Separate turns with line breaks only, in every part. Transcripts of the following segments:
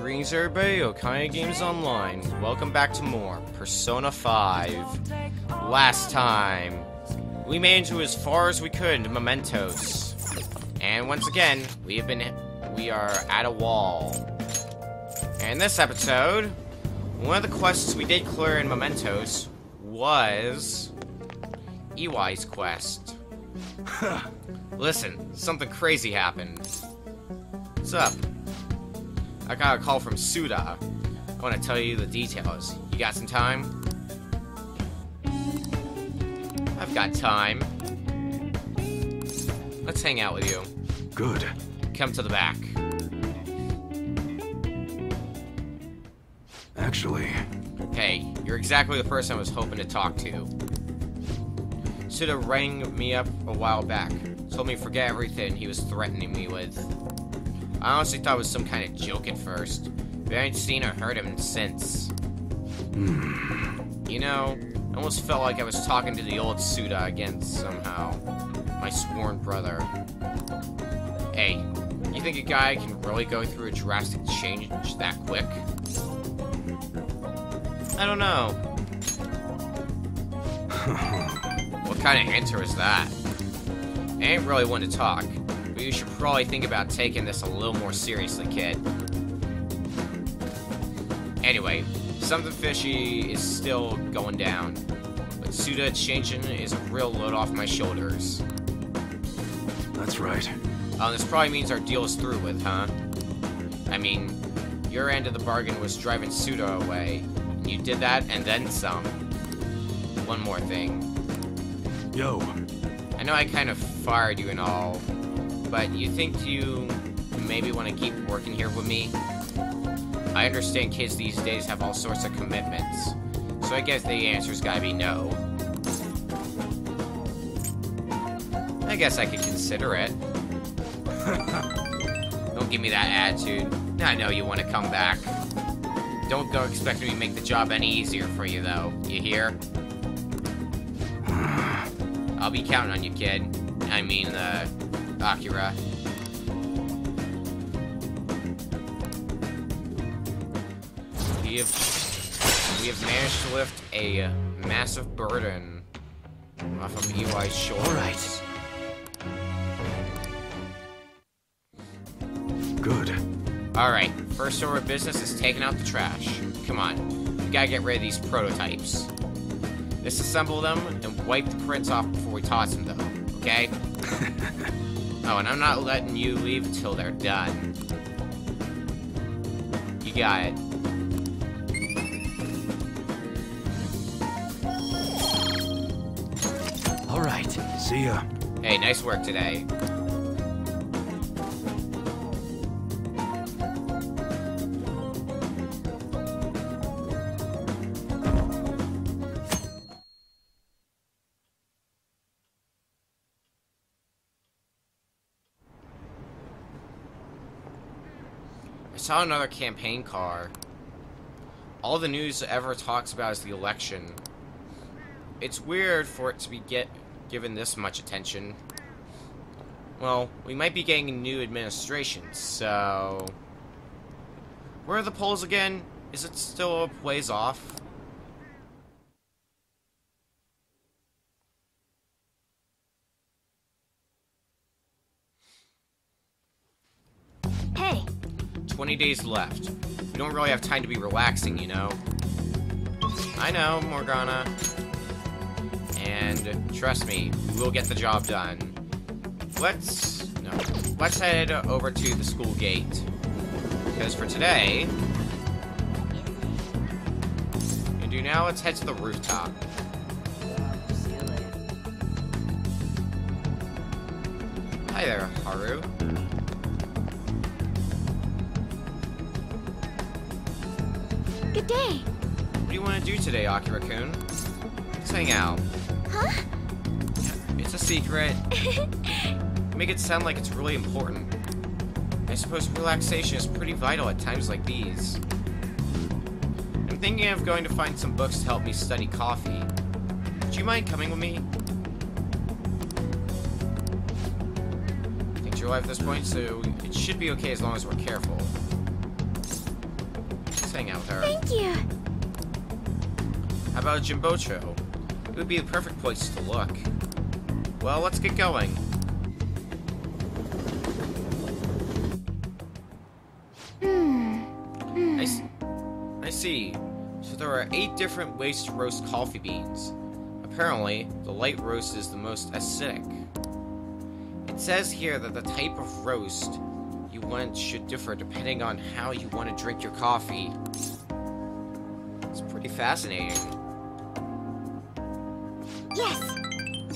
Greetings everybody, Okaya Games Online. Welcome back to more Persona 5. Last time, we made into as far as we could into Mementos. And once again, we are at a wall. And this episode, one of the quests we did clear in Mementos was Iwai's quest. Listen, something crazy happened. What's up? I got a call from Suda. I want to tell you the details. You got some time? I've got time. Let's hang out with you.
Good.
Come to the back.
Actually...
Hey, you're exactly the person I was hoping to talk to. Suda rang me up a while back. Told me to forget everything he was threatening me with. I honestly thought it was some kind of joke at first, but I ain't seen or heard him since. You know, I almost felt like I was talking to the old Suda again somehow. My sworn brother. Hey, you think a guy can really go through a drastic change that quick? I don't know. What kind of answer is that? I ain't really one to talk. But you should probably think about taking this a little more seriously, kid. Anyway, something fishy is still going down. But Suda changing is a real load off my shoulders.
That's right.
This probably means our deal is through with, huh? I mean, your end of the bargain was driving Suda away. And you did that, and then some. One more thing.
Yo.
I know I kind of fired you and all, but you think you maybe want to keep working here with me? I understand kids these days have all sorts of commitments, so I guess the answer's gotta be no. I guess I could consider it. Don't give me that attitude. I know you want to come back. Don't go expecting me to make the job any easier for you, though. You hear? I'll be counting on you, kid. I mean, Akira. We have managed to lift a massive burden off of Iwai's shoulders.
All right. Good.
Alright, first order of business is taking out the trash. Come on, we gotta get rid of these prototypes. Disassemble them and wipe the prints off before we toss them, though, okay? Oh, and I'm not letting you leave until they're done. You got it.
All right. See ya.
Hey, nice work today. I saw another campaign car. All the news ever talks about is the election. It's weird for it to be given this much attention. Well, we might be getting a new administration, so... Where are the polls again? Is it still a ways off?
Hey.
20 days left. We don't really have time to be relaxing, you know. I know, Morgana. And trust me, we'll get the job done. Let's head over to the school gate. Because for today... And do now, let's head to the rooftop. Hi there, Haru.
Good day.
What do you want to do today, Akira-kun? Let's hang out.
Huh?
It's a secret. Make it sound like it's really important. I suppose relaxation is pretty vital at times like these. I'm thinking of going to find some books to help me study coffee. Would you mind coming with me? I think you're alive at this point, so it should be okay as long as we're careful. hang out with her.
Thank you.
How about Jimbocho? It would be the perfect place to look. Well, let's get going. I see. So there are 8 different ways to roast coffee beans. Apparently, the light roast is the most acidic. It says here that the type of roast you want should differ depending on how you want to drink your coffee. It's pretty fascinating.
Yes.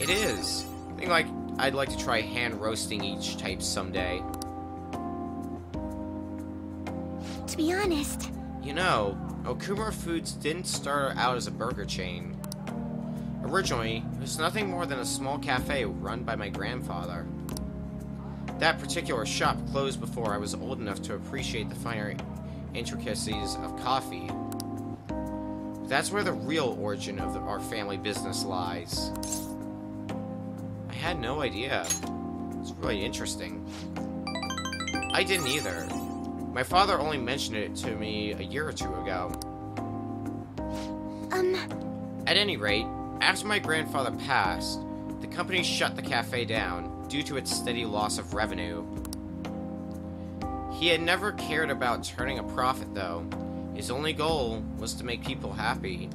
It is. I think I'd like to try hand roasting each type someday.
To be honest,
You know, Okumura Foods didn't start out as a burger chain. Originally, it was nothing more than a small cafe run by my grandfather. That particular shop closed before I was old enough to appreciate the finer intricacies of coffee. That's where the real origin of our family business lies. I had no idea. It's really interesting. I didn't either. My father only mentioned it to me a year or two ago. At any rate, after my grandfather passed, the company shut the cafe down due to its steady loss of revenue. He had never cared about turning a profit, though. His only goal was to make people happy.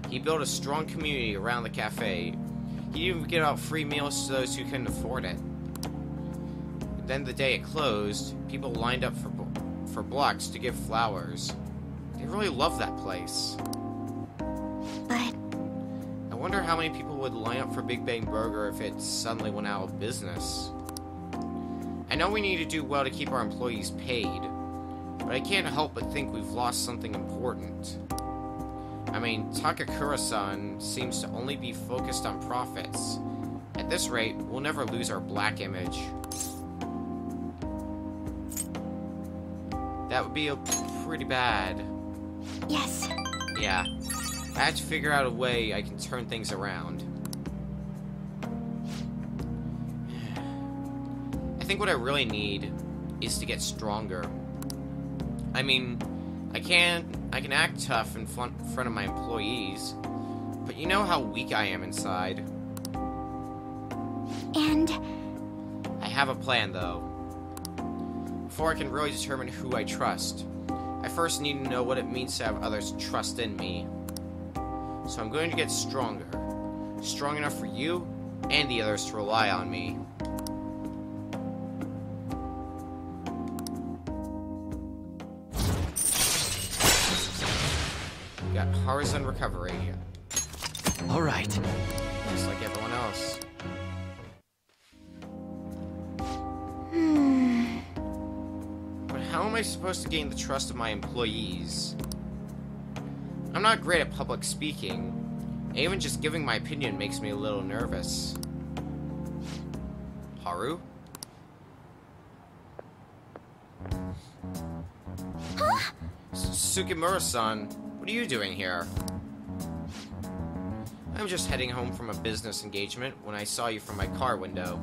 He built a strong community around the cafe. He'd even give out free meals to those who couldn't afford it. Then the day it closed, people lined up for blocks to give flowers. They really loved that place.
but
I wonder how many people would line up for Big Bang Burger if it suddenly went out of business. I know we need to do well to keep our employees paid, but I can't help but think we've lost something important. I mean, Takakura-san seems to only be focused on profits. At this rate, we'll never lose our black image. That would be pretty bad.
yes.
Yeah. I have to figure out a way I can turn things around. I think what I really need is to get stronger. I mean, I can act tough in front of my employees, but you know how weak I am inside.
And
I have a plan, though. Before I can really determine who I trust, I first need to know what it means to have others trust in me. So I'm going to get stronger. Strong enough for you and the others to rely on me. Got Haru's recovery.
All right.
Just like everyone else. But how am I supposed to gain the trust of my employees? I'm not great at public speaking. And even just giving my opinion makes me a little nervous. Haru?
huh?
Sukimura-san, what are you doing here? I'm just heading home from a business engagement when I saw you from my car window.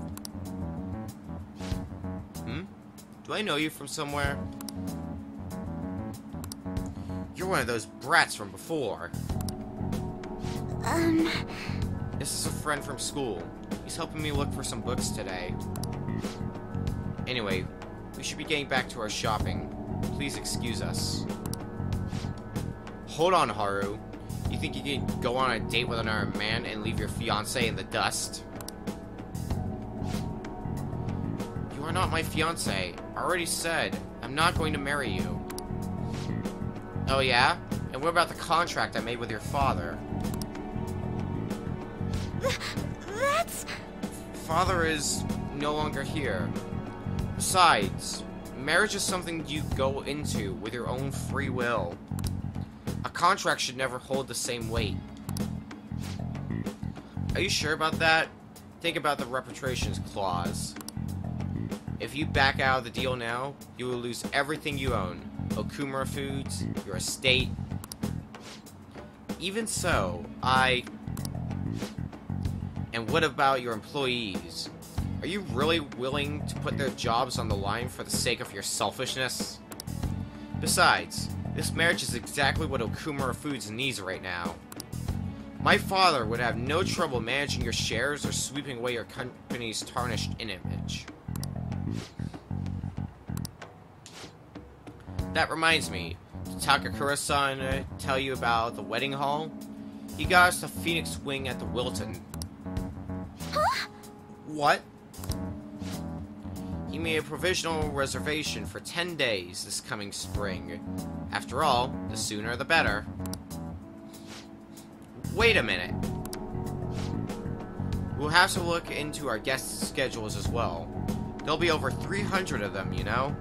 Do I know you from somewhere? You're one of those brats from before. This is a friend from school. He's helping me look for some books today. Anyway, we should be getting back to our shopping. Please excuse us. Hold on, Haru. You think you can go on a date with another man and leave your fiancé in the dust? You are not my fiancé. I already said, I'm not going to marry you. Oh yeah? And what about the contract I made with your father?
That's...
Father is no longer here. Besides, marriage is something you go into with your own free will. A contract should never hold the same weight. Are you sure about that? Think about the reparations clause. If you back out of the deal now, you will lose everything you own. Okumura Foods, your estate. Even so, And what about your employees? Are you really willing to put their jobs on the line for the sake of your selfishness? Besides, This marriage is exactly what Okumura Foods needs right now. My father would have no trouble managing your shares or sweeping away your company's tarnished image. That reminds me, did Takakura-san tell you about the wedding hall? He got us the Phoenix Wing at the Wilton.
Huh?
What? He made a provisional reservation for 10 days this coming spring. After all, the sooner the better. Wait a minute. We'll have to look into our guest schedules as well. There'll be over 300 of them, you know?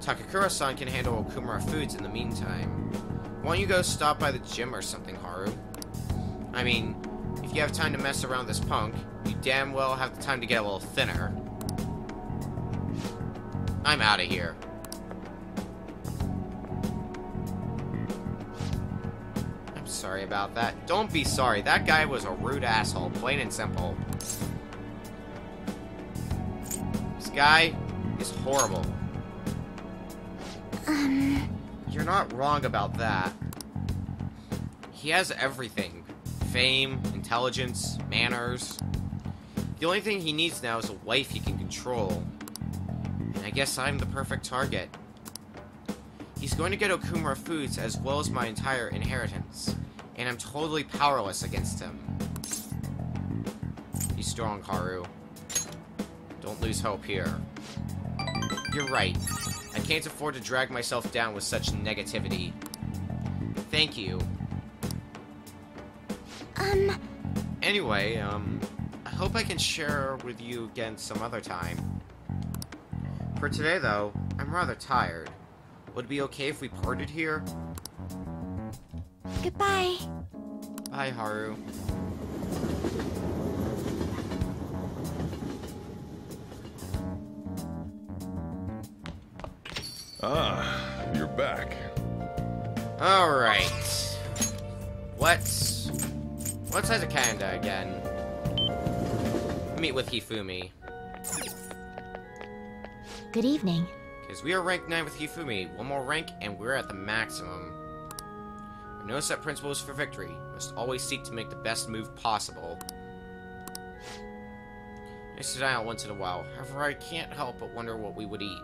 Takakura-san can handle Okumura Foods in the meantime. Why don't you go stop by the gym or something, Haru? I mean, if you have time to mess around this punk, you damn well have the time to get a little thinner. I'm out of here. I'm sorry about that. Don't be sorry. That guy was a rude asshole, plain and simple. This guy is horrible. You're not wrong about that. He has everything. Fame, intelligence, manners. The only thing he needs now is a wife he can control. And I guess I'm the perfect target. He's going to get Okumura Foods as well as my entire inheritance. And I'm totally powerless against him. Be strong, Haru. Don't lose hope here. You're right. I can't afford to drag myself down with such negativity. Thank you. Anyway, I hope I can share with you again some other time. For today, though, I'm rather tired. Would it be okay if we parted here?
Goodbye.
Bye, Haru.
Ah, you're back.
Alright. Let's head to Canada again. Meet with Hifumi.
Good evening.
Because we are rank 9 with Hifumi. One more rank, and we're at the maximum. Our no set principles for victory. Must always seek to make the best move possible. I sit down once in a while. However, I can't help but wonder what we would eat.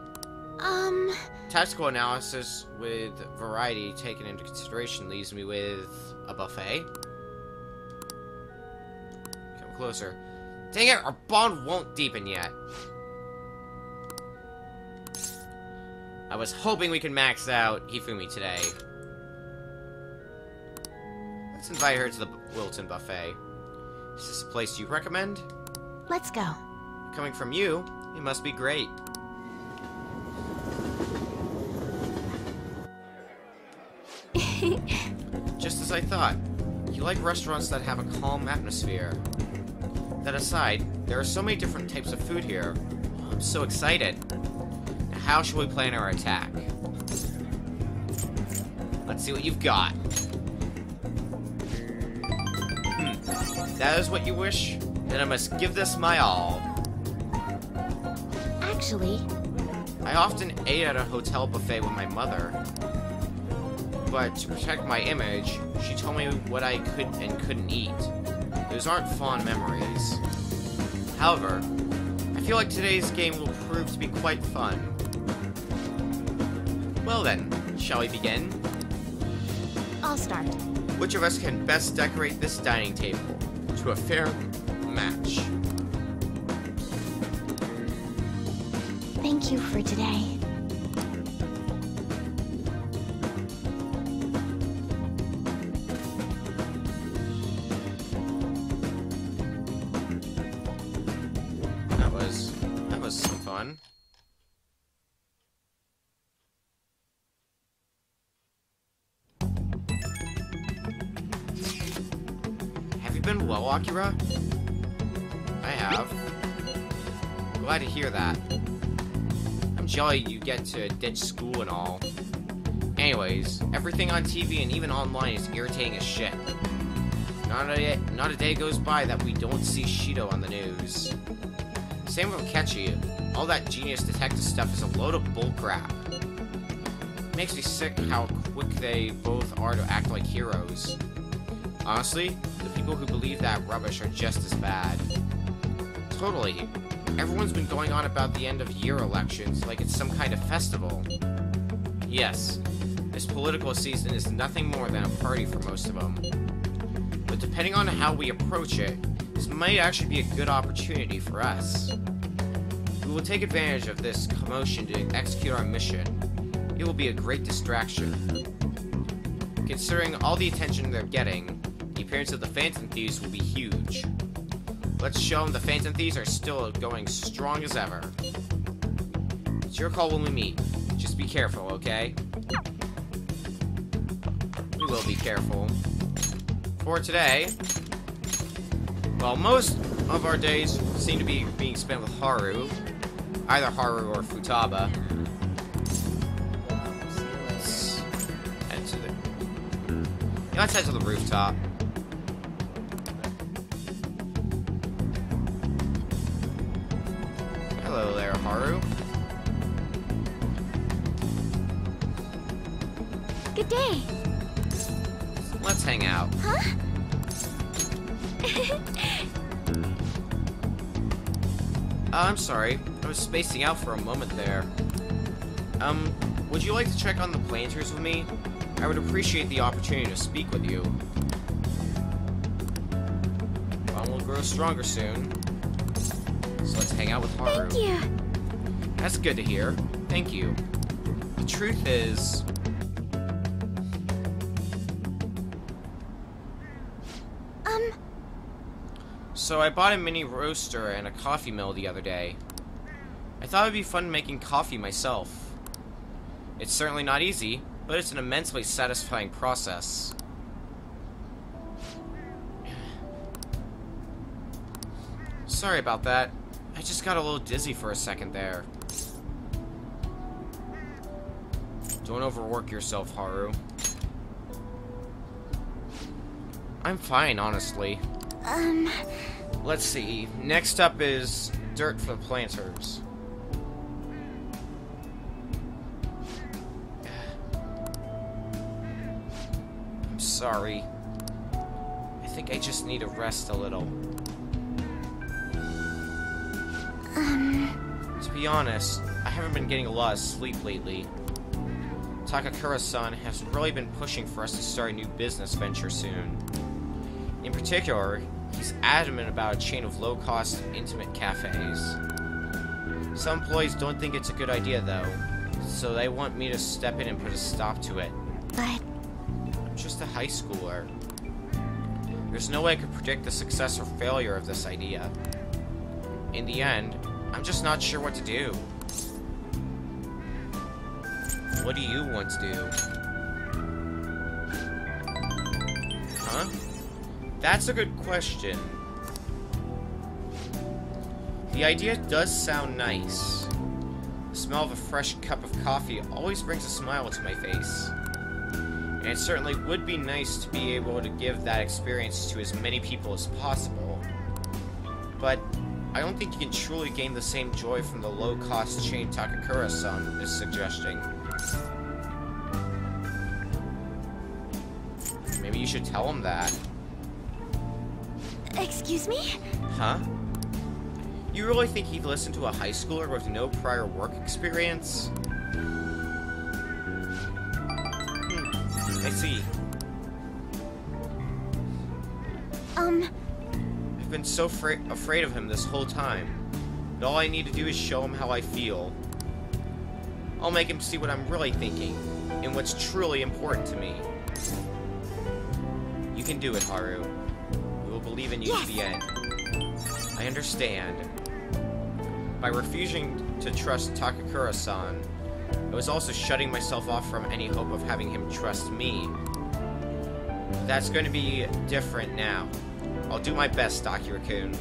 Tactical analysis with variety taken into consideration leaves me with a buffet. Come closer. Dang it, our bond won't deepen yet. I was hoping we could max out Hifumi today. Let's invite her to the Wilton buffet. Is this a place you recommend?
Let's go.
Coming from you, it must be great. Just as I thought. You like restaurants that have a calm atmosphere. That aside, there are so many different types of food here. I'm so excited. Now, how shall we plan our attack? Let's see what you've got. That is what you wish? Then I must give this my all.
Actually,
I often ate at a hotel buffet with my mother. But to protect my image, she told me what I could and couldn't eat. Those aren't fond memories. However, I feel like today's game will prove to be quite fun. Well then, shall we begin?
I'll start.
Which of us can best decorate this dining table to a fair match?
Thank you for today.
That was some fun. Have you been well, Akira? I have. Glad to hear that. I'm jolly you get to ditch school and all. Anyways, everything on TV and even online is irritating as shit. Not a day goes by that we don't see Shido on the news. Same with Akechi. All that genius detective stuff is a load of bullcrap. makes me sick how quick they both are to act like heroes. Honestly, the people who believe that rubbish are just as bad. Totally. Everyone's been going on about the end of year elections like it's some kind of festival. Yes, this political season is nothing more than a party for most of them. But depending on how we approach it, this might actually be a good opportunity for us. We will take advantage of this commotion to execute our mission. It will be a great distraction. Considering all the attention they're getting, the appearance of the Phantom Thieves will be huge. Let's show them the Phantom Thieves are still going strong as ever. It's your call when we meet. Just be careful, okay? We will be careful. For today, well, most of our days seem to be being spent with Haru. Either Haru or Futaba. Let's head to the rooftop. Hello there, Haru.
Good day.
Let's hang out.
Huh?
I'm sorry. I was spacing out for a moment there. Would you like to check on the planters with me? I would appreciate the opportunity to speak with you. Bond will grow stronger soon. So let's hang out with Haru.
Thank you.
That's good to hear. Thank you. The truth is... So I bought a mini roaster and a coffee mill the other day. I thought it'd be fun making coffee myself. It's certainly not easy, but it's an immensely satisfying process. Sorry about that. I just got a little dizzy for a second there. Don't overwork yourself, Haru. I'm fine, honestly. Let's see. Next up is dirt for the planters. I'm sorry. I think I just need to rest a little. To be honest, I haven't been getting a lot of sleep lately. Takakura-san has really been pushing for us to start a new business venture soon. In particular, he's adamant about a chain of low-cost, intimate cafes. Some employees don't think it's a good idea, though, so they want me to step in and put a stop to it.
But...
I'm just a high schooler. There's no way I could predict the success or failure of this idea. In the end, I'm just not sure what to do. What do you want to do? Huh? That's a good question. The idea does sound nice. The smell of a fresh cup of coffee always brings a smile to my face. And it certainly would be nice to be able to give that experience to as many people as possible. But I don't think you can truly gain the same joy from the low-cost chain Takakura-san is suggesting. Maybe you should tell him that.
Excuse me?
Huh? You really think he'd listen to a high schooler with no prior work experience? I see. I've been so afraid of him this whole time. But all I need to do is show him how I feel. I'll make him see what I'm really thinking, and what's truly important to me. You can do it, Haru. We will believe in you to the end. I understand. By refusing to trust Takakura-san, I was also shutting myself off from any hope of having him trust me. That's going to be different now. I'll do my best, Akira-kun.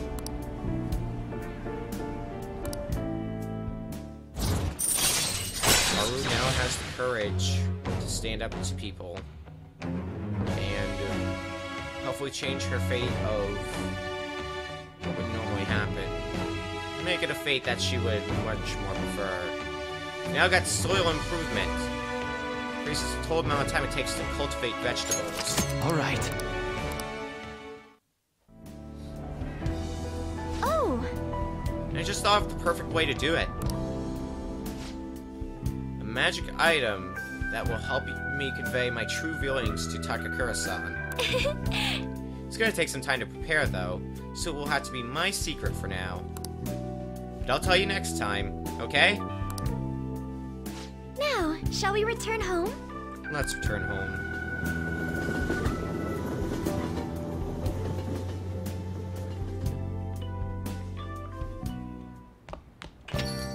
Haru now has the courage to stand up to people and hopefully change her fate of what would normally happen. Make it a fate that she would much more prefer. Now got soil improvement. increases the total amount of time it takes to cultivate vegetables.
All right.
Oh,
And I just thought of the perfect way to do it. A magic item that will help me convey my true feelings to Takakura-san. It's gonna take some time to prepare, though, so it will have to be my secret for now. But I'll tell you next time, okay?
now, shall we return home?
Let's return home.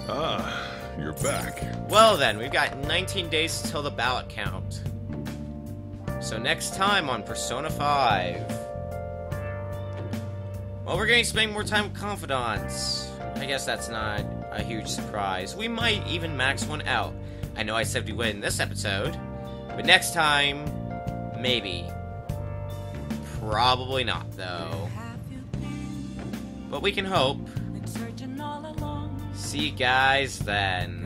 Ah, you're back.
Well then, we've got 19 days till the ballot count. So next time on Persona 5. Well, we're going to spend more time with Confidants. I guess that's not a huge surprise. We might even max one out. I know I said we would in this episode, but next time, maybe. Probably not, though. But we can hope. See you guys then.